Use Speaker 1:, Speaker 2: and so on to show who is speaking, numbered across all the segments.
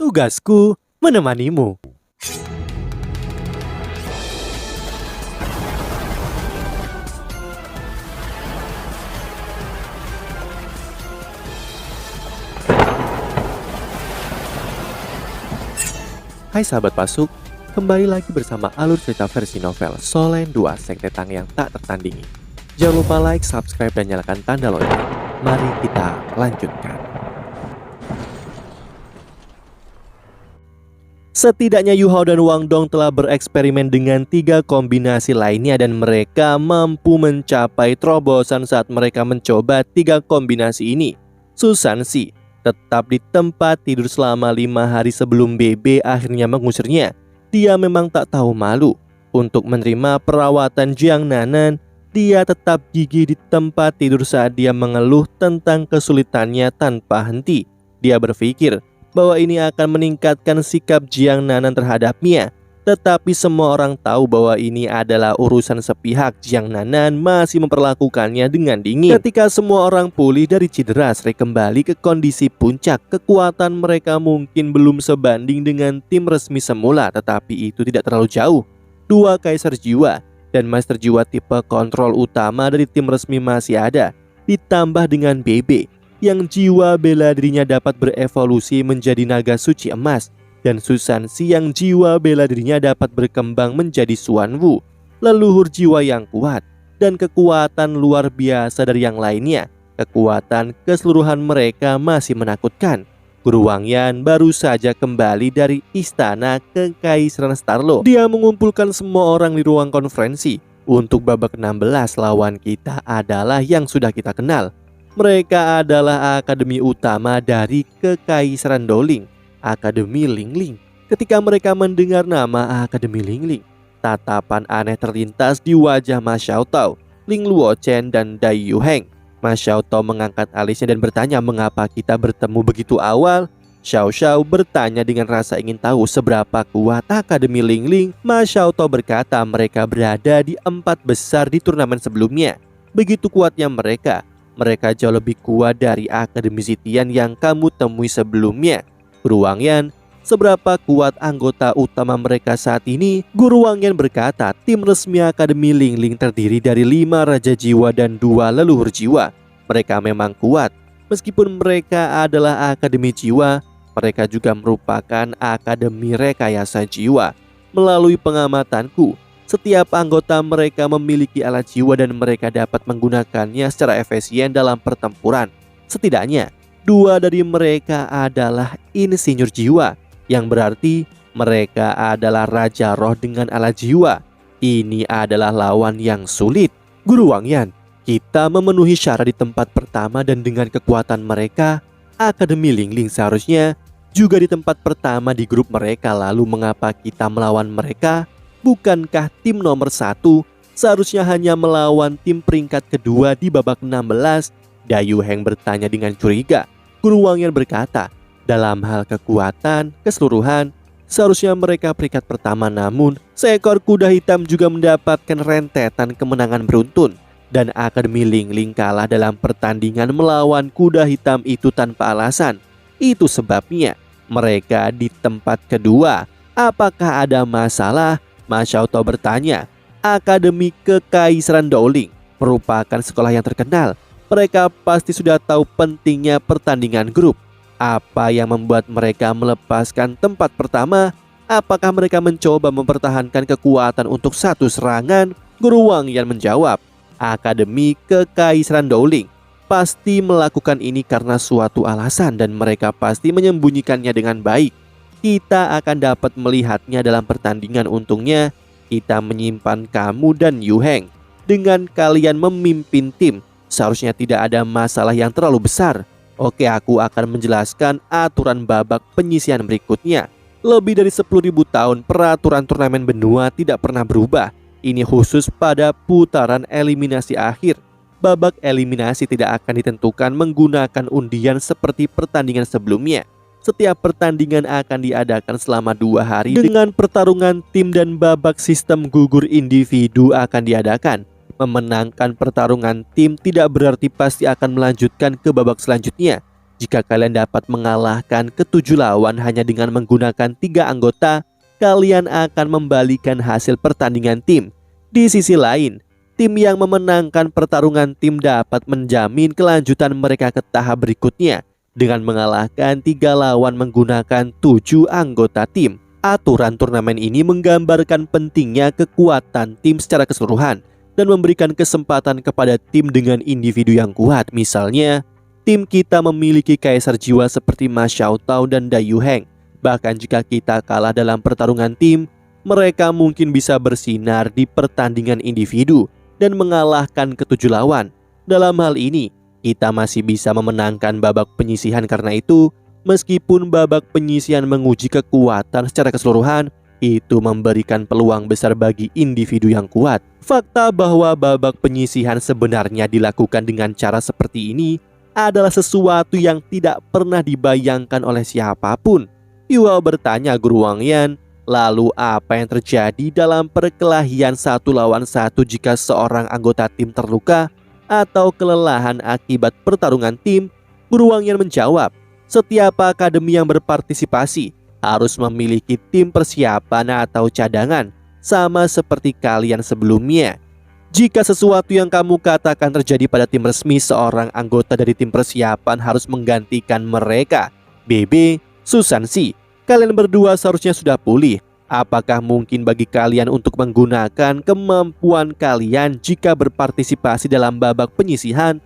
Speaker 1: Tugasku menemanimu. Hai sahabat Pasuk, kembali lagi bersama alur cerita versi novel Solen 2 Sekte Tang yang tak tertandingi. Jangan lupa like, subscribe, dan nyalakan tanda lonceng. Mari kita lanjutkan. Setidaknya Yu Hao dan Wang Dong telah bereksperimen dengan 3 kombinasi lainnya dan mereka mampu mencapai terobosan saat mereka mencoba 3 kombinasi ini. Susan Si tetap di tempat tidur selama 5 hari sebelum Bebe akhirnya mengusirnya. Dia memang tak tahu malu. Untuk menerima perawatan Jiang Nanan, dia tetap gigih di tempat tidur saat dia mengeluh tentang kesulitannya tanpa henti. Dia berpikir bahwa ini akan meningkatkan sikap Jiang Nanan terhadapnya. Tetapi semua orang tahu bahwa ini adalah urusan sepihak. Jiang Nanan masih memperlakukannya dengan dingin. Ketika semua orang pulih dari cedera, Sri kembali ke kondisi puncak. Kekuatan mereka mungkin belum sebanding dengan tim resmi semula, tetapi itu tidak terlalu jauh. 2 kaisar jiwa dan master jiwa tipe kontrol utama dari tim resmi masih ada, ditambah dengan Bebe yang jiwa bela dirinya dapat berevolusi menjadi naga suci emas, dan Susan Si yang jiwa bela dirinya dapat berkembang menjadi Xuan Wu, leluhur jiwa yang kuat dan kekuatan luar biasa dari yang lainnya. Kekuatan keseluruhan mereka masih menakutkan. Guru Wang Yan baru saja kembali dari istana Kekaisaran Starlo. Dia mengumpulkan semua orang di ruang konferensi. Untuk babak 16 lawan kita adalah yang sudah kita kenal. Mereka adalah akademi utama dari Kekaisaran Doling, Akademi Lingling. Ketika mereka mendengar nama Akademi Lingling, tatapan aneh terlintas di wajah Ma Xiaotao, Ling Luochen, dan Dai Yuheng. Ma Xiaotao mengangkat alisnya dan bertanya mengapa kita bertemu begitu awal. Xiao Xiao bertanya dengan rasa ingin tahu seberapa kuat Akademi Lingling. Ma Xiaotao berkata mereka berada di 4 besar di turnamen sebelumnya. Begitu kuatnya mereka. Mereka jauh lebih kuat dari Akademi Zitian yang kamu temui sebelumnya. Guru Wang Yan, seberapa kuat anggota utama mereka saat ini? Guru Wang Yan berkata tim resmi Akademi Lingling terdiri dari 5 raja jiwa dan 2 leluhur jiwa. Mereka memang kuat. Meskipun mereka adalah Akademi Jiwa, mereka juga merupakan Akademi Rekayasa Jiwa. Melalui pengamatanku, setiap anggota mereka memiliki alat jiwa dan mereka dapat menggunakannya secara efisien dalam pertempuran. Setidaknya 2 dari mereka adalah insinyur jiwa, yang berarti mereka adalah raja roh dengan alat jiwa. Ini adalah lawan yang sulit. Guru Wang Yan, kita memenuhi syarat di tempat pertama dan dengan kekuatan mereka, Akademi Lingling seharusnya juga di tempat pertama di grup mereka. Lalu mengapa kita melawan mereka? Bukankah tim nomor 1 seharusnya hanya melawan tim peringkat kedua di babak 16? Dai Yuheng bertanya dengan curiga. Guru Wang Yan berkata, dalam hal kekuatan keseluruhan, seharusnya mereka peringkat pertama, namun seekor kuda hitam juga mendapatkan rentetan kemenangan beruntun. Dan Akademi Lingling kalah dalam pertandingan melawan kuda hitam itu tanpa alasan. Itu sebabnya mereka di tempat kedua. Apakah ada masalah? Ma Xiaotao bertanya. Akademi Kekaisaran Doling merupakan sekolah yang terkenal. Mereka pasti sudah tahu pentingnya pertandingan grup. Apa yang membuat mereka melepaskan tempat pertama? Apakah mereka mencoba mempertahankan kekuatan untuk 1 serangan? Guru Wang Yan menjawab, Akademi Kekaisaran Doling pasti melakukan ini karena suatu alasan dan mereka pasti menyembunyikannya dengan baik. Kita akan dapat melihatnya dalam pertandingan. Untungnya kita menyimpan kamu dan Yuheng. Dengan kalian memimpin tim, seharusnya tidak ada masalah yang terlalu besar. Oke, aku akan menjelaskan aturan babak penyisian berikutnya. Lebih dari 10.000 tahun peraturan turnamen benua tidak pernah berubah. Ini khusus pada putaran eliminasi akhir. Babak eliminasi tidak akan ditentukan menggunakan undian seperti pertandingan sebelumnya. Setiap pertandingan akan diadakan selama 2 hari dengan pertarungan tim dan babak sistem gugur individu akan diadakan. Memenangkan pertarungan tim tidak berarti pasti akan melanjutkan ke babak selanjutnya. Jika kalian dapat mengalahkan ketujuh lawan hanya dengan menggunakan 3 anggota, kalian akan membalikan hasil pertandingan tim. Di sisi lain, tim yang memenangkan pertarungan tim dapat menjamin kelanjutan mereka ke tahap berikutnya dengan mengalahkan 3 lawan menggunakan 7 anggota tim. Aturan turnamen ini menggambarkan pentingnya kekuatan tim secara keseluruhan dan memberikan kesempatan kepada tim dengan individu yang kuat. Misalnya, tim kita memiliki kaisar jiwa seperti Ma Xiaotao dan Dai Yuheng. Bahkan jika kita kalah dalam pertarungan tim, mereka mungkin bisa bersinar di pertandingan individu dan mengalahkan ketujuh lawan. Dalam hal ini, kita masih bisa memenangkan babak penyisihan. Karena itu, meskipun babak penyisihan menguji kekuatan secara keseluruhan, itu memberikan peluang besar bagi individu yang kuat. Fakta bahwa babak penyisihan sebenarnya dilakukan dengan cara seperti ini adalah sesuatu yang tidak pernah dibayangkan oleh siapapun. Yu Hao bertanya Guru Wang Yan, lalu apa yang terjadi dalam perkelahian 1 lawan 1 jika seorang anggota tim terluka atau kelelahan akibat pertarungan tim? Guru Wang Yan menjawab, setiap akademi yang berpartisipasi harus memiliki tim persiapan atau cadangan, sama seperti kalian sebelumnya. Jika sesuatu yang kamu katakan terjadi pada tim resmi, seorang anggota dari tim persiapan harus menggantikan mereka. BB, Susansi, kalian berdua seharusnya sudah pulih. Apakah mungkin bagi kalian untuk menggunakan kemampuan kalian jika berpartisipasi dalam babak penyisihan?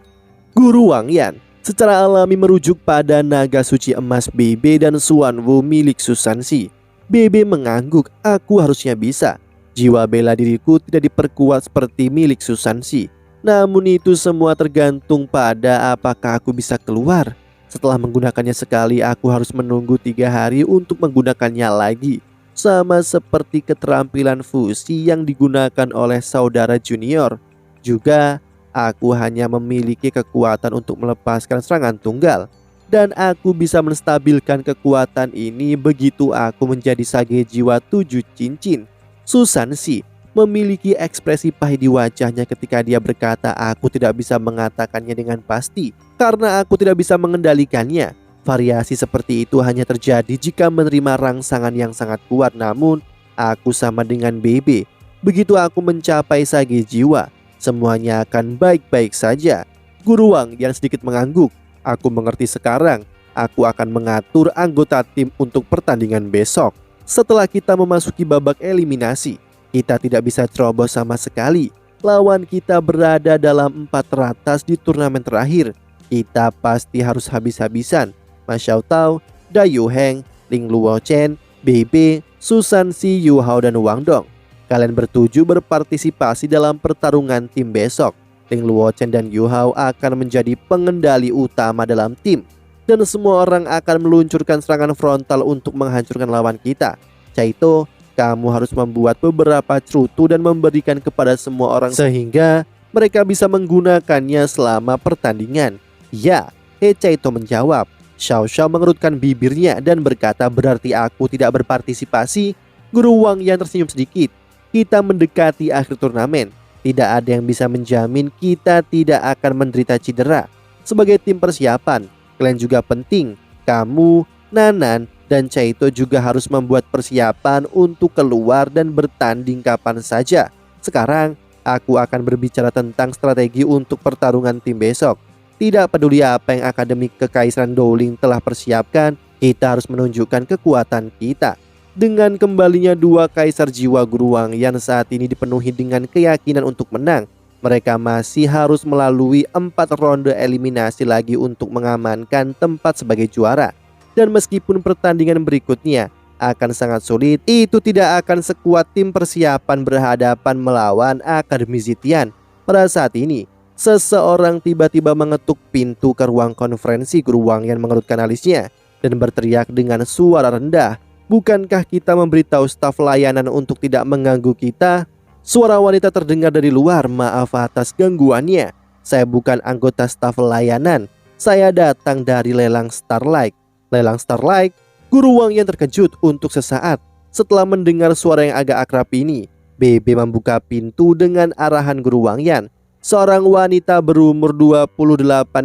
Speaker 1: Guru Wang Yan secara alami merujuk pada naga suci emas BB dan Xuanwu milik Susansi. BB mengangguk, aku harusnya bisa. Jiwa bela diriku tidak diperkuat seperti milik Susansi. Namun itu semua tergantung pada apakah aku bisa keluar. Setelah menggunakannya sekali, aku harus menunggu 3 hari untuk menggunakannya lagi. Sama seperti keterampilan fusi yang digunakan oleh saudara junior. Juga, aku hanya memiliki kekuatan untuk melepaskan serangan tunggal. Dan aku bisa menstabilkan kekuatan ini begitu aku menjadi sage jiwa 7 cincin. Susansi memiliki ekspresi pahit di wajahnya ketika dia berkata, aku tidak bisa mengatakannya dengan pasti karena aku tidak bisa mengendalikannya. Variasi seperti itu hanya terjadi jika menerima rangsangan yang sangat kuat. Namun aku sama dengan BB. Begitu aku mencapai sage jiwa, semuanya akan baik-baik saja. Guru Wang yang sedikit mengangguk. Aku mengerti sekarang. Aku akan mengatur anggota tim untuk pertandingan besok. Setelah kita memasuki babak eliminasi, kita tidak bisa terobos sama sekali. Lawan kita berada dalam 4 teratas di turnamen terakhir. Kita pasti harus habis-habisan. Ma Xiaotao, Dai Yuheng, Ling Luochen, BB, Susansi, Yu Hao, dan Wang Dong. Kalian bertuju berpartisipasi dalam pertarungan tim besok. Ling Luochen dan Yu Hao akan menjadi pengendali utama dalam tim. Dan semua orang akan meluncurkan serangan frontal untuk menghancurkan lawan kita. Caito, kamu harus membuat beberapa cerutu dan memberikan kepada semua orang sehingga mereka bisa menggunakannya selama pertandingan. Ya, Caito menjawab. Xiao Xiao mengerutkan bibirnya dan berkata, berarti aku tidak berpartisipasi? Guru Wang yang tersenyum sedikit. Kita mendekati akhir turnamen. Tidak ada yang bisa menjamin kita tidak akan menderita cedera. Sebagai tim persiapan, kalian juga penting. Kamu, Nanan, dan Caito juga harus membuat persiapan untuk keluar dan bertanding kapan saja. Sekarang, aku akan berbicara tentang strategi untuk pertarungan tim besok. Tidak peduli apa yang Akademi Kekaisaran Dowling telah persiapkan, kita harus menunjukkan kekuatan kita. Dengan kembalinya 2 kaisar jiwa, Guru Wang Yan saat ini dipenuhi dengan keyakinan untuk menang. Mereka masih harus melalui 4 ronde eliminasi lagi untuk mengamankan tempat sebagai juara. Dan meskipun pertandingan berikutnya akan sangat sulit, itu tidak akan sekuat tim persiapan berhadapan melawan Akademi Zitian. Pada saat ini, seseorang tiba-tiba mengetuk pintu ke ruang konferensi. Guru Wang Yan mengerutkan alisnya dan berteriak dengan suara rendah, bukankah kita memberitahu staf layanan untuk tidak mengganggu kita? Suara wanita terdengar dari luar. Maaf atas gangguannya. Saya bukan anggota staf layanan. Saya datang dari lelang Starlight. Lelang Starlight? Guru Wang Yan terkejut untuk sesaat. Setelah mendengar suara yang agak akrab ini, BB membuka pintu dengan arahan Guru Wang Yan. Seorang wanita berumur 28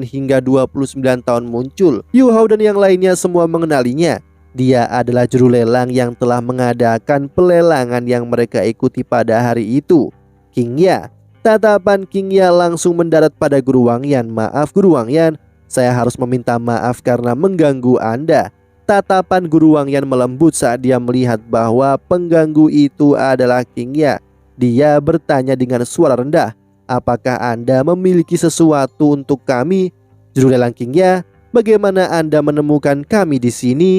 Speaker 1: hingga 29 tahun muncul. Yu Hao dan yang lainnya semua mengenalinya. Dia adalah juru lelang yang telah mengadakan pelelangan yang mereka ikuti pada hari itu. King Ya. Tatapan King Ya langsung mendarat pada Guru Wang Yan. "Maaf Guru Wang Yan, saya harus meminta maaf karena mengganggu Anda." Tatapan Guru Wang Yan melembut saat dia melihat bahwa pengganggu itu adalah King Ya. Dia bertanya dengan suara rendah, "Apakah Anda memiliki sesuatu untuk kami?" "Juru lelang King Ya, bagaimana Anda menemukan kami di sini?"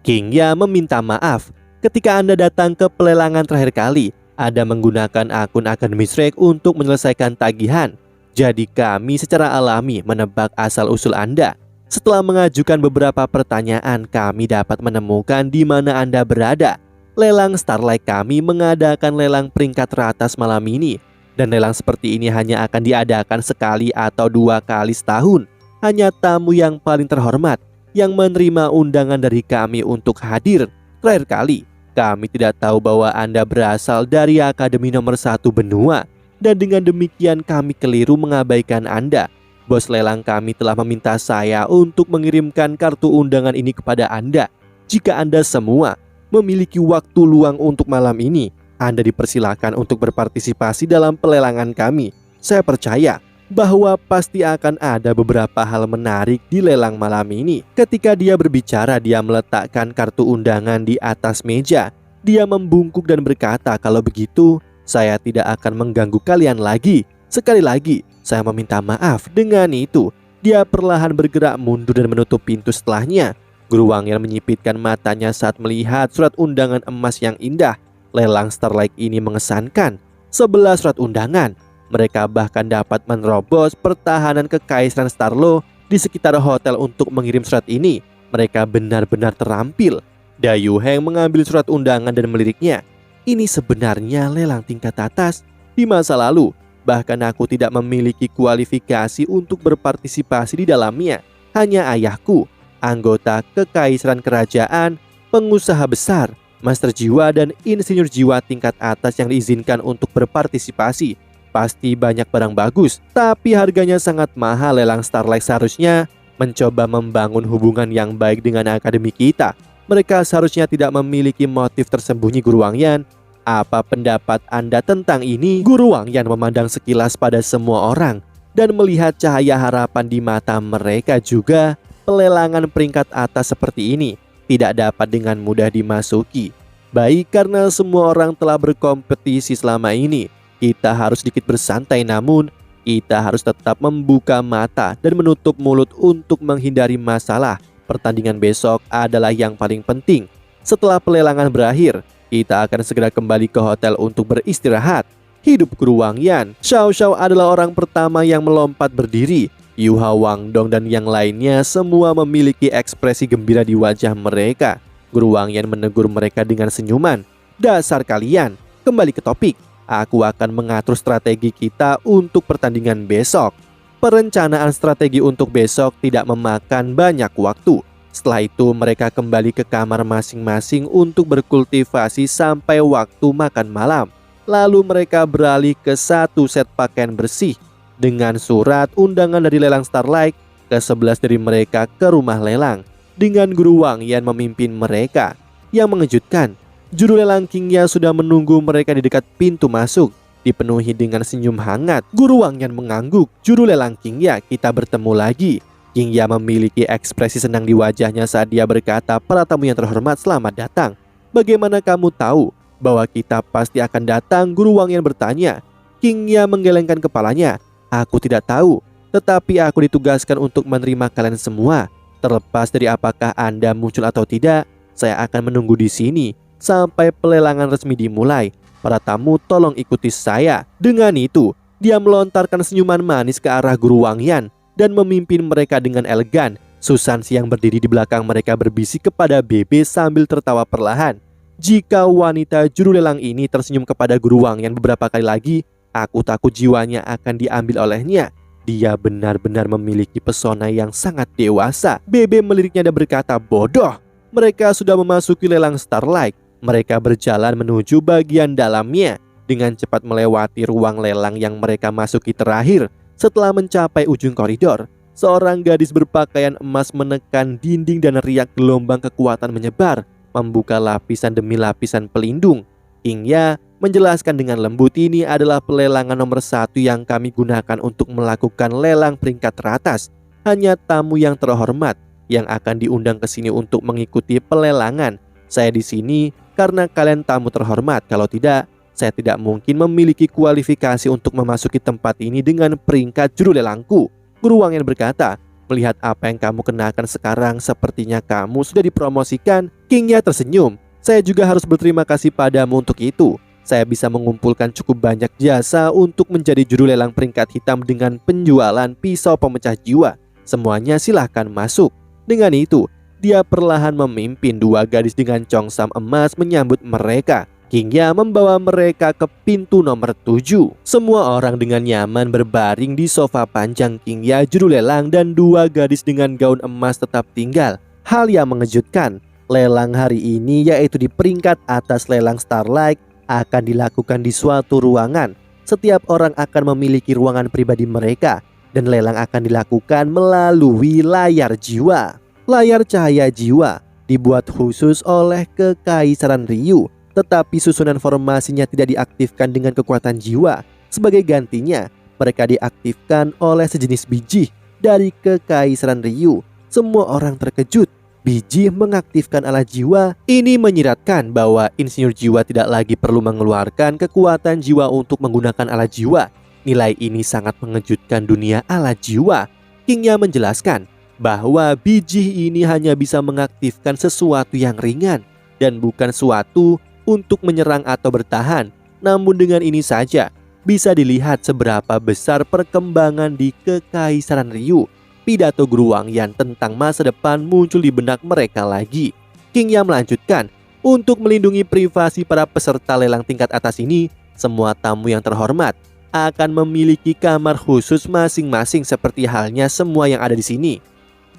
Speaker 1: King Ya meminta maaf. "Ketika Anda datang ke pelelangan terakhir kali, Anda menggunakan akun Academy Shrek untuk menyelesaikan tagihan. Jadi kami secara alami menebak asal-usul Anda. Setelah mengajukan beberapa pertanyaan, kami dapat menemukan di mana Anda berada. Lelang Starlight kami mengadakan lelang peringkat teratas malam ini. Dan lelang seperti ini hanya akan diadakan sekali atau 2 kali setahun. Hanya tamu yang paling terhormat yang menerima undangan dari kami untuk hadir. Terakhir kali, kami tidak tahu bahwa Anda berasal dari Akademi nomor 1 benua. Dan dengan demikian kami keliru mengabaikan Anda. Bos lelang kami telah meminta saya untuk mengirimkan kartu undangan ini kepada Anda. Jika Anda semua memiliki waktu luang untuk malam ini, Anda dipersilakan untuk berpartisipasi dalam pelelangan kami. Saya percaya bahwa pasti akan ada beberapa hal menarik di lelang malam ini." Ketika dia berbicara, dia meletakkan kartu undangan di atas meja. Dia membungkuk dan berkata, "Kalau begitu, saya tidak akan mengganggu kalian lagi. Sekali lagi, saya meminta maaf." Dengan itu, dia perlahan bergerak mundur dan menutup pintu setelahnya. Guru Wang Yan menyipitkan matanya saat melihat surat undangan emas yang indah. Lelang Starlight ini mengesankan. 11 surat undangan. Mereka bahkan dapat menerobos pertahanan kekaisaran Starlo di sekitar hotel untuk mengirim surat ini. Mereka benar-benar terampil. Dayu Heng mengambil surat undangan dan meliriknya. "Ini sebenarnya lelang tingkat atas. Di masa lalu, bahkan aku tidak memiliki kualifikasi untuk berpartisipasi di dalamnya. Hanya ayahku, anggota kekaisaran kerajaan, pengusaha besar, master jiwa dan insinyur jiwa tingkat atas yang diizinkan untuk berpartisipasi. Pasti banyak barang bagus, tapi harganya sangat mahal. Lelang Starlight seharusnya mencoba membangun hubungan yang baik dengan akademi kita. Mereka seharusnya tidak memiliki motif tersembunyi." Guru Wang Yan, "Apa pendapat Anda tentang ini?" Guru Wang Yan memandang sekilas pada semua orang dan melihat cahaya harapan di mata mereka juga. Pelelangan peringkat atas seperti ini tidak dapat dengan mudah dimasuki. Baik karena semua orang telah berkompetisi selama ini, kita harus sedikit bersantai, namun kita harus tetap membuka mata dan menutup mulut untuk menghindari masalah. Pertandingan besok adalah yang paling penting. Setelah pelelangan berakhir, kita akan segera kembali ke hotel untuk beristirahat. Hidup Guru Wang Yan. Xiao Xiao adalah orang pertama yang melompat berdiri. Yu Hao, Wang Dong dan yang lainnya semua memiliki ekspresi gembira di wajah mereka. Guru Wang Yan menegur mereka dengan senyuman. "Dasar kalian, kembali ke topik. Aku akan mengatur strategi kita untuk pertandingan besok." Perencanaan strategi untuk besok tidak memakan banyak waktu. Setelah itu mereka kembali ke kamar masing-masing untuk berkultivasi sampai waktu makan malam. Lalu mereka beralih ke satu set pakaian bersih. Dengan surat undangan dari lelang Starlight, ke-11 dari mereka ke rumah lelang. Dengan Guru Wang Yan memimpin mereka. Yang mengejutkan, juru lelang King Ya sudah menunggu mereka di dekat pintu masuk. Dipenuhi dengan senyum hangat, Guru Wang Yan mengangguk. "Juru lelang King Ya, kita bertemu lagi." King Ya memiliki ekspresi senang di wajahnya saat dia berkata, "Para tamu yang terhormat, selamat datang. Bagaimana kamu tahu bahwa kita pasti akan datang?" Guru Wang Yan bertanya. King Ya menggelengkan kepalanya. "Aku tidak tahu, tetapi aku ditugaskan untuk menerima kalian semua. Terlepas dari apakah Anda muncul atau tidak, saya akan menunggu di sini sampai pelelangan resmi dimulai. Para tamu, tolong ikuti saya." Dengan itu, dia melontarkan senyuman manis ke arah Guru Wang Yan dan memimpin mereka dengan elegan. Susan yang berdiri di belakang mereka berbisik kepada Bebe sambil tertawa perlahan. Jika wanita juru lelang ini tersenyum kepada Guru Wang Yan beberapa kali lagi, aku takut jiwanya akan diambil olehnya. Dia benar-benar memiliki pesona yang sangat dewasa. Bebe meliriknya dan berkata, "Bodoh." Mereka sudah memasuki lelang Starlight. Mereka berjalan menuju bagian dalamnya. dengan cepat melewati ruang lelang yang mereka masuki terakhir. Setelah mencapai ujung koridor, seorang gadis berpakaian emas menekan dinding dan riak gelombang kekuatan menyebar, membuka lapisan demi lapisan pelindung. King Ya menjelaskan dengan lembut, ini adalah pelelangan nomor 1 yang kami gunakan untuk melakukan lelang peringkat teratas. Hanya tamu yang terhormat yang akan diundang ke sini untuk mengikuti pelelangan. Saya di sini karena kalian tamu terhormat. Kalau tidak, saya tidak mungkin memiliki kualifikasi untuk memasuki tempat ini dengan peringkat juru lelangku. Guru Wang Yan berkata, melihat apa yang kamu kenakan sekarang, sepertinya kamu sudah dipromosikan. King Ya tersenyum. Saya juga harus berterima kasih padamu untuk itu. Saya bisa mengumpulkan cukup banyak jasa untuk menjadi juru lelang peringkat hitam dengan penjualan pisau pemecah jiwa. Semuanya silahkan masuk. Dengan itu, dia perlahan memimpin 2 gadis dengan congsam emas menyambut mereka. King Ya membawa mereka ke pintu nomor 7. Semua orang dengan nyaman berbaring di sofa panjang. King Ya, juru lelang, dan 2 gadis dengan gaun emas tetap tinggal. Hal yang mengejutkan, lelang hari ini, yaitu di peringkat atas lelang Starlight, akan dilakukan di suatu ruangan. Setiap orang akan memiliki ruangan pribadi mereka, dan lelang akan dilakukan melalui layar jiwa. Layar cahaya jiwa dibuat khusus oleh Kekaisaran Ryu, tetapi susunan formasinya tidak diaktifkan dengan kekuatan jiwa. Sebagai gantinya, mereka diaktifkan oleh sejenis biji dari Kekaisaran Ryu. Semua orang terkejut. Biji mengaktifkan alat jiwa. Ini menyiratkan bahwa insinyur jiwa tidak lagi perlu mengeluarkan kekuatan jiwa untuk menggunakan alat jiwa. Nilai ini sangat mengejutkan dunia alat jiwa. King Ya menjelaskan bahwa biji ini hanya bisa mengaktifkan sesuatu yang ringan dan bukan suatu untuk menyerang atau bertahan. Namun dengan ini saja bisa dilihat seberapa besar perkembangan di Kekaisaran Ryu. Pidato Guru Wang Yan tentang masa depan muncul di benak mereka lagi. King Ya melanjutkan, untuk melindungi privasi para peserta lelang tingkat atas ini, semua tamu yang terhormat akan memiliki kamar khusus masing-masing seperti halnya semua yang ada di sini.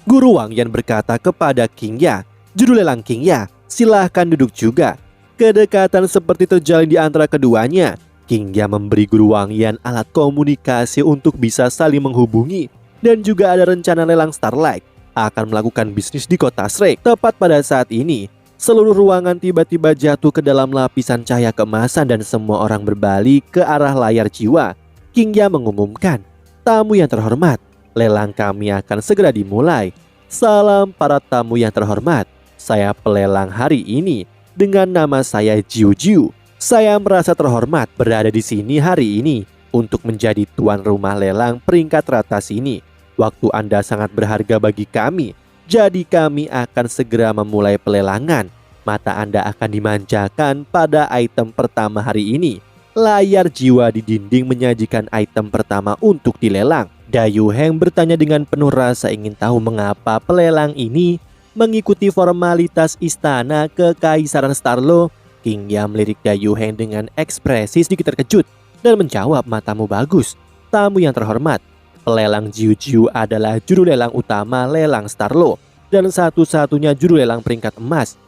Speaker 1: Guru Wang Yan berkata kepada King Ya, juru lelang King Ya, silahkan duduk juga. Kedekatan seperti terjalin di antara keduanya. King Ya memberi Guru Wang Yan alat komunikasi untuk bisa saling menghubungi. Dan juga ada rencana lelang Starlight akan melakukan bisnis di kota Shrek. Tepat pada saat ini, seluruh ruangan tiba-tiba jatuh ke dalam lapisan cahaya keemasan dan semua orang berbalik ke arah layar jiwa. King Ya mengumumkan, tamu yang terhormat, lelang kami akan segera dimulai. Salam para tamu yang terhormat, saya pelelang hari ini. Dengan nama saya Jiu Jiu. Saya merasa terhormat berada di sini hari ini untuk menjadi tuan rumah lelang peringkat teratas ini. Waktu Anda sangat berharga bagi kami, jadi kami akan segera memulai pelelangan. Mata Anda akan dimanjakan pada item pertama hari ini. Layar jiwa di dinding menyajikan item pertama untuk dilelang. Dayu Heng bertanya dengan penuh rasa ingin tahu mengapa pelelang ini mengikuti formalitas istana Kekaisaran Starlo. King Ya melirik Dayu Heng dengan ekspresi sedikit terkejut dan menjawab, matamu bagus. Tamu yang terhormat, pelelang Jiu Jiu adalah juru lelang utama lelang Starlo dan satu-satunya juru lelang peringkat emas.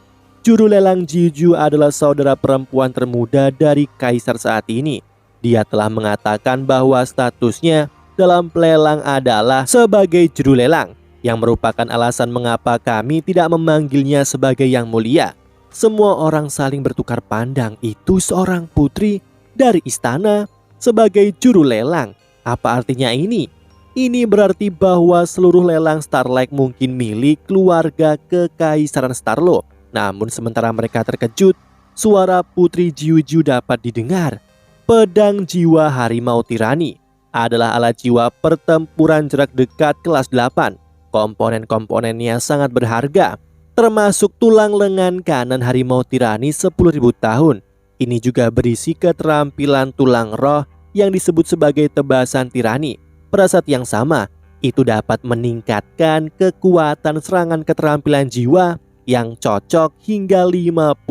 Speaker 1: Juru lelang Jiu Jiu adalah saudara perempuan termuda dari kaisar saat ini. Dia telah mengatakan bahwa statusnya dalam pelelang adalah sebagai juru lelang, yang merupakan alasan mengapa kami tidak memanggilnya sebagai yang mulia. Semua orang saling bertukar pandang. Itu seorang putri dari istana sebagai juru lelang. Apa artinya ini? Ini berarti bahwa seluruh lelang Starlight mungkin milik keluarga Kekaisaran Starlo. Namun sementara mereka terkejut, suara Putri Jiu Jiu dapat didengar. Pedang jiwa harimau tirani adalah alat jiwa pertempuran jarak dekat kelas 8. Komponen-komponennya sangat berharga, termasuk tulang lengan kanan harimau tirani 10.000 tahun. Ini juga berisi keterampilan tulang roh yang disebut sebagai tebasan tirani. Pada saat yang sama, itu dapat meningkatkan kekuatan serangan keterampilan jiwa yang cocok hingga 50%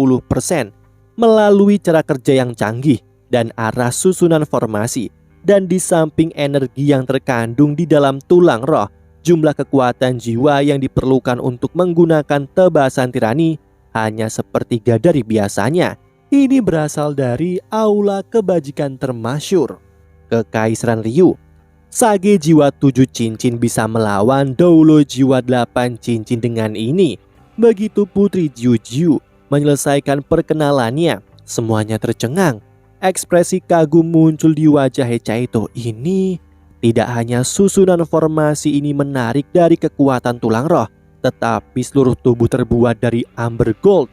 Speaker 1: melalui cara kerja yang canggih dan arah susunan formasi. Dan di samping energi yang terkandung di dalam tulang roh, jumlah kekuatan jiwa yang diperlukan untuk menggunakan tebasan tirani hanya sepertiga dari biasanya. Ini berasal dari aula kebajikan termasyur, Kekaisaran Ryu. Sage jiwa 7 cincin bisa melawan Doulo jiwa 8 cincin dengan ini. Begitu Putri Jiu menyelesaikan perkenalannya, semuanya tercengang. Ekspresi kagum muncul di wajah Hechaito ini. Tidak hanya susunan formasi ini menarik dari kekuatan tulang roh, tetapi seluruh tubuh terbuat dari Amber Gold.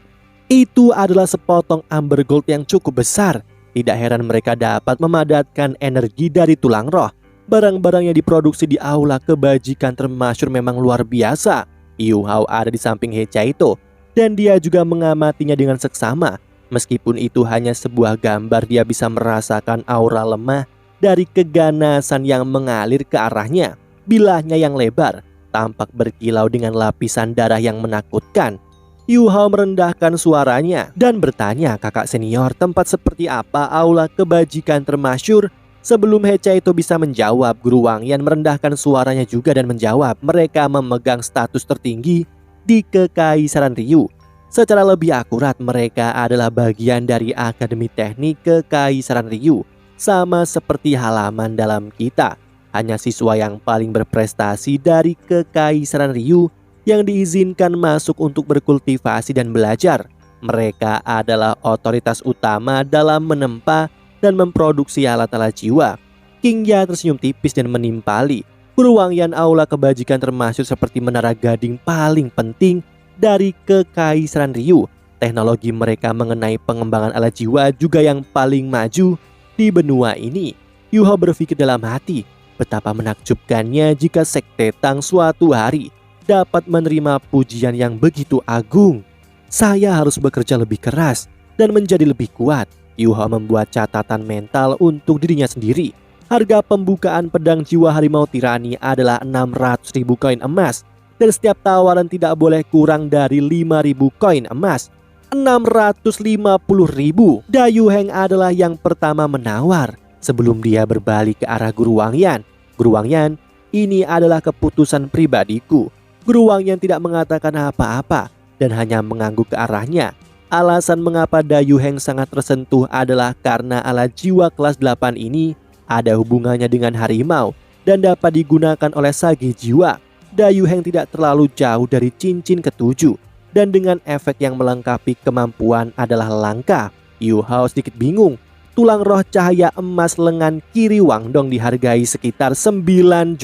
Speaker 1: Itu adalah sepotong Amber Gold yang cukup besar. Tidak heran mereka dapat memadatkan energi dari tulang roh. Barang-barang yang diproduksi di aula kebajikan termasyur memang luar biasa. Yu Hao ada di samping Hechaito dan dia juga mengamatinya dengan seksama. Meskipun itu hanya sebuah gambar, dia bisa merasakan aura lemah dari keganasan yang mengalir ke arahnya. Bilahnya yang lebar tampak berkilau dengan lapisan darah yang menakutkan. Yu Hao merendahkan suaranya dan bertanya, kakak senior, tempat seperti apa aula kebajikan termasyur? Sebelum Hechaito bisa menjawab, Guru Wang Yan merendahkan suaranya juga dan menjawab, mereka memegang status tertinggi di Kekaisaran Ryu. Secara lebih akurat, mereka adalah bagian dari Akademi Teknik Kekaisaran Ryu. Sama seperti halaman dalam kita, hanya siswa yang paling berprestasi dari Kekaisaran Ryu yang diizinkan masuk untuk berkultivasi dan belajar. Mereka adalah otoritas utama dalam menempa dan memproduksi alat-alat jiwa. King Ya tersenyum tipis dan menimpali. Guru Wang Yan aula kebajikan termasyur seperti menara gading paling penting dari Kekaisaran Ryu. Teknologi mereka mengenai pengembangan alat jiwa juga yang paling maju di benua ini. Yu Hao berpikir dalam hati, betapa menakjubkannya jika Sekte Tang suatu hari dapat menerima pujian yang begitu agung. Saya harus bekerja lebih keras dan menjadi lebih kuat. Yu Hao membuat catatan mental untuk dirinya sendiri. Harga pembukaan pedang jiwa harimau tirani adalah 600.000 koin emas. Dan setiap tawaran tidak boleh kurang dari 5.000 koin emas. 650.000. Dayu Heng adalah yang pertama menawar sebelum dia berbalik ke arah Guru Wang Yan. Guru Wang Yan, ini adalah keputusan pribadiku. Guru Wang Yan tidak mengatakan apa-apa dan hanya mengangguk ke arahnya. Alasan mengapa Dayu Heng sangat tersentuh adalah karena alat jiwa kelas 8 ini ada hubungannya dengan harimau dan dapat digunakan oleh Sage jiwa. Dayu Heng tidak terlalu jauh dari cincin ketujuh dan dengan efek yang melengkapi kemampuan adalah langka. Yu Hao sedikit bingung. Tulang roh cahaya emas lengan kiri Wang Dong dihargai sekitar 9.500.000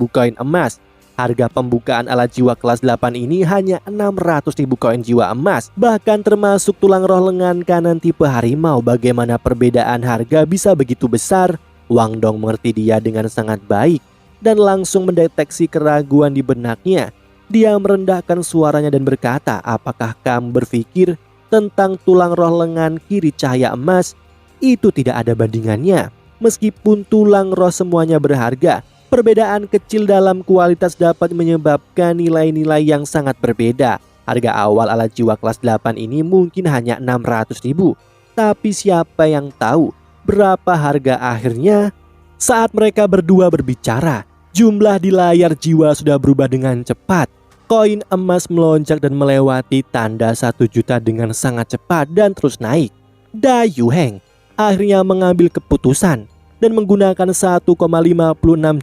Speaker 1: koin emas. Harga pembukaan alat jiwa kelas 8 ini hanya 600.000 koin jiwa emas. Bahkan termasuk tulang roh lengan kanan tipe harimau. Bagaimana perbedaan harga bisa begitu besar? Wang Dong mengerti dia dengan sangat baik dan langsung mendeteksi keraguan di benaknya. Dia merendahkan suaranya dan berkata, apakah kamu berpikir tentang tulang roh lengan kiri cahaya emas? Itu tidak ada bandingannya. Meskipun tulang roh semuanya berharga, perbedaan kecil dalam kualitas dapat menyebabkan nilai-nilai yang sangat berbeda. Harga awal alat jiwa kelas 8 ini mungkin hanya 600.000. Tapi siapa yang tahu berapa harga akhirnya? Saat mereka berdua berbicara, jumlah di layar jiwa sudah berubah dengan cepat. Koin emas melonjak dan melewati tanda 1 juta dengan sangat cepat dan terus naik. Dayu Heng akhirnya mengambil keputusan dan menggunakan 1,56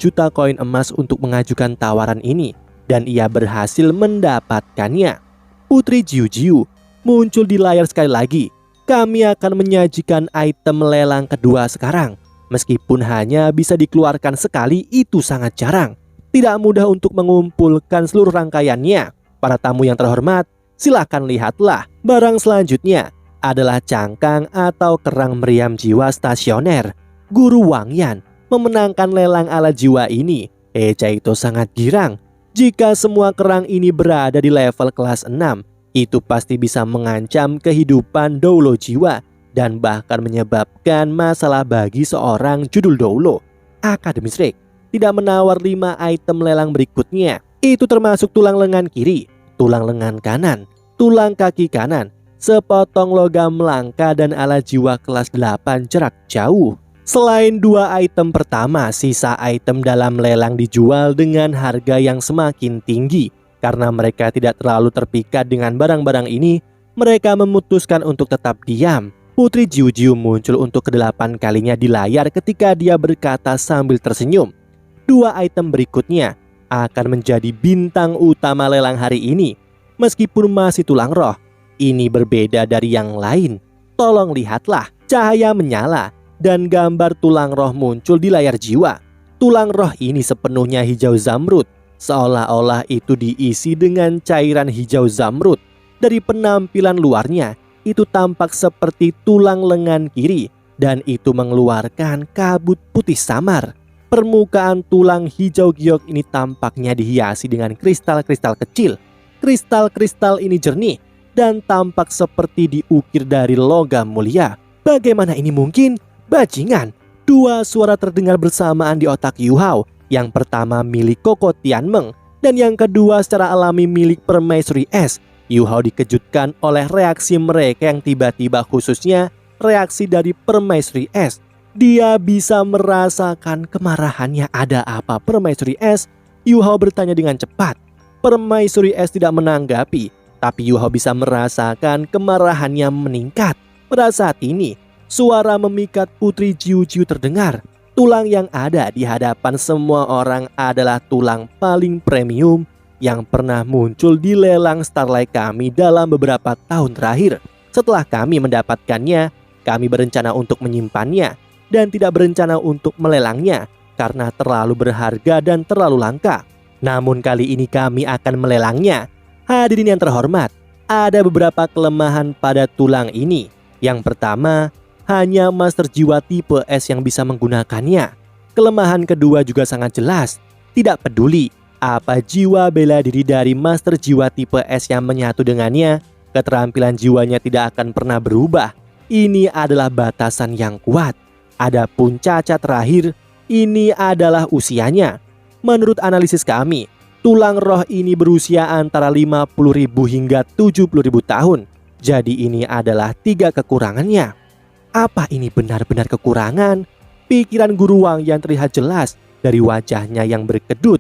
Speaker 1: juta koin emas untuk mengajukan tawaran ini. Dan ia berhasil mendapatkannya. Putri Jiu muncul di layar sekali lagi. Kami akan menyajikan item lelang kedua sekarang. Meskipun hanya bisa dikeluarkan sekali, itu sangat jarang. Tidak mudah untuk mengumpulkan seluruh rangkaiannya. Para tamu yang terhormat, silakan lihatlah. Barang selanjutnya adalah cangkang atau kerang meriam jiwa stasioner. Guru Wang Yan memenangkan lelang alat jiwa ini. Hechaito sangat girang. Jika semua kerang ini berada di level kelas 6, itu pasti bisa mengancam kehidupan Doulo jiwa dan bahkan menyebabkan masalah bagi seorang judul Doulo. Akademi Shrek tidak menawar 5 item lelang berikutnya. Itu termasuk tulang lengan kiri, tulang lengan kanan, tulang kaki kanan, sepotong logam langka dan alat jiwa kelas 8 jarak jauh. Selain 2 item pertama, sisa item dalam lelang dijual dengan harga yang semakin tinggi. Karena mereka tidak terlalu terpikat dengan barang-barang ini, Mereka memutuskan untuk tetap diam. Putri Jiujiu muncul untuk ke-8 kalinya di layar ketika dia berkata sambil tersenyum, "Dua item berikutnya akan menjadi bintang utama lelang hari ini. Meskipun masih tulang roh, ini berbeda dari yang lain. Tolong lihatlah." Cahaya menyala dan gambar tulang roh muncul di layar jiwa. Tulang roh ini sepenuhnya hijau zamrud, seolah-olah itu diisi dengan cairan hijau zamrud. Dari penampilan luarnya, itu tampak seperti tulang lengan kiri dan itu mengeluarkan kabut putih samar. Permukaan tulang hijau giok ini tampaknya dihiasi dengan kristal-kristal kecil. Kristal-kristal ini jernih dan tampak seperti diukir dari logam mulia. Bagaimana ini mungkin? Bajingan! Dua suara terdengar bersamaan di otak Yu Hao. Yang pertama milik Koko Tianmeng dan yang kedua secara alami milik Permaisuri Es. Yu Hao dikejutkan oleh reaksi mereka yang tiba-tiba, khususnya reaksi dari Permaisuri Es. Dia bisa merasakan kemarahannya. Ada apa Permaisuri Es? Yu Hao bertanya dengan cepat. Permaisuri Es tidak menanggapi, tapi Yu Hao bisa merasakan kemarahannya meningkat. Pada saat ini, suara memikat Putri Jiujiu terdengar. Tulang yang ada di hadapan semua orang adalah tulang paling premium yang pernah muncul di lelang Starlight kami dalam beberapa tahun terakhir. Setelah kami mendapatkannya, kami berencana untuk menyimpannya dan tidak berencana untuk melelangnya karena terlalu berharga dan terlalu langka. Namun kali ini kami akan melelangnya. Hadirin yang terhormat, ada beberapa kelemahan pada tulang ini. Yang pertama, hanya Master Jiwa tipe S yang bisa menggunakannya. Kelemahan kedua juga sangat jelas. Tidak peduli apa jiwa bela diri dari Master Jiwa tipe S yang menyatu dengannya, keterampilan jiwanya tidak akan pernah berubah. Ini adalah batasan yang kuat. Adapun cacat terakhir, ini adalah usianya. Menurut analisis kami, tulang roh ini berusia antara 50.000 hingga 70.000 tahun. Jadi ini adalah 3 kekurangannya. Apa ini benar-benar kekurangan? Pikiran Guru Wang yang terlihat jelas dari wajahnya yang berkedut.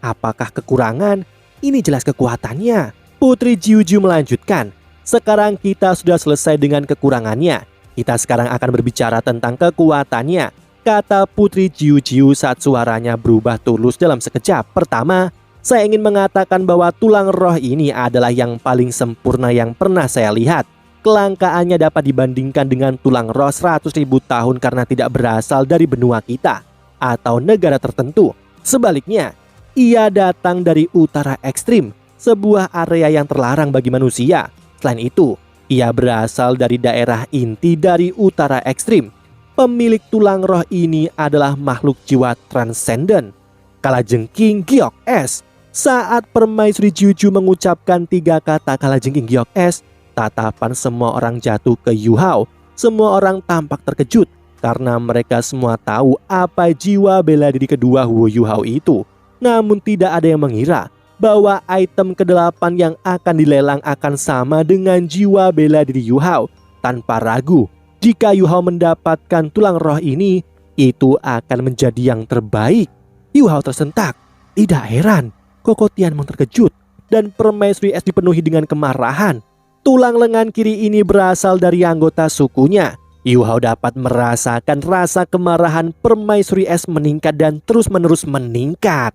Speaker 1: Apakah kekurangan? Ini jelas kekuatannya. Putri Jiujiu melanjutkan. Sekarang kita sudah selesai dengan kekurangannya. Kita sekarang akan berbicara tentang kekuatannya, kata Putri Jiujiu saat suaranya berubah tulus dalam sekejap. Pertama, saya ingin mengatakan bahwa tulang roh ini adalah yang paling sempurna yang pernah saya lihat. Kelangkaannya dapat dibandingkan dengan tulang roh 100.000 tahun karena tidak berasal dari benua kita atau negara tertentu. Sebaliknya, ia datang dari utara ekstrim, sebuah area yang terlarang bagi manusia. Selain itu, ia berasal dari daerah inti dari utara ekstrim. Pemilik tulang roh ini adalah makhluk jiwa transenden, Kalajengking Giok Es. Saat Permaisuri Jiujiu mengucapkan 3 kata Kalajengking Giok Es, tatapan semua orang jatuh ke Yu Hao. Semua orang tampak terkejut karena mereka semua tahu apa jiwa bela diri kedua Wu Yu Hao itu. Namun tidak ada yang mengira bahwa item ke-8 yang akan dilelang akan sama dengan jiwa bela diri Yu Hao. Tanpa ragu, jika Yu Hao mendapatkan tulang roh ini, itu akan menjadi yang terbaik. Yu Hao tersentak. Tidak heran, Koko Tianmeng terkejut dan Permaisuri Es dipenuhi dengan kemarahan. Tulang lengan kiri ini berasal dari anggota sukunya. Yu Hao dapat merasakan rasa kemarahan Permaisuri Es meningkat dan terus-menerus meningkat.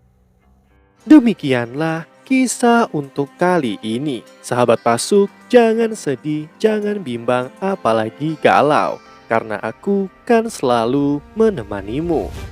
Speaker 1: Demikianlah kisah untuk kali ini. Sahabat Pasuk, jangan sedih, jangan bimbang, apalagi galau, karena aku kan selalu menemanimu.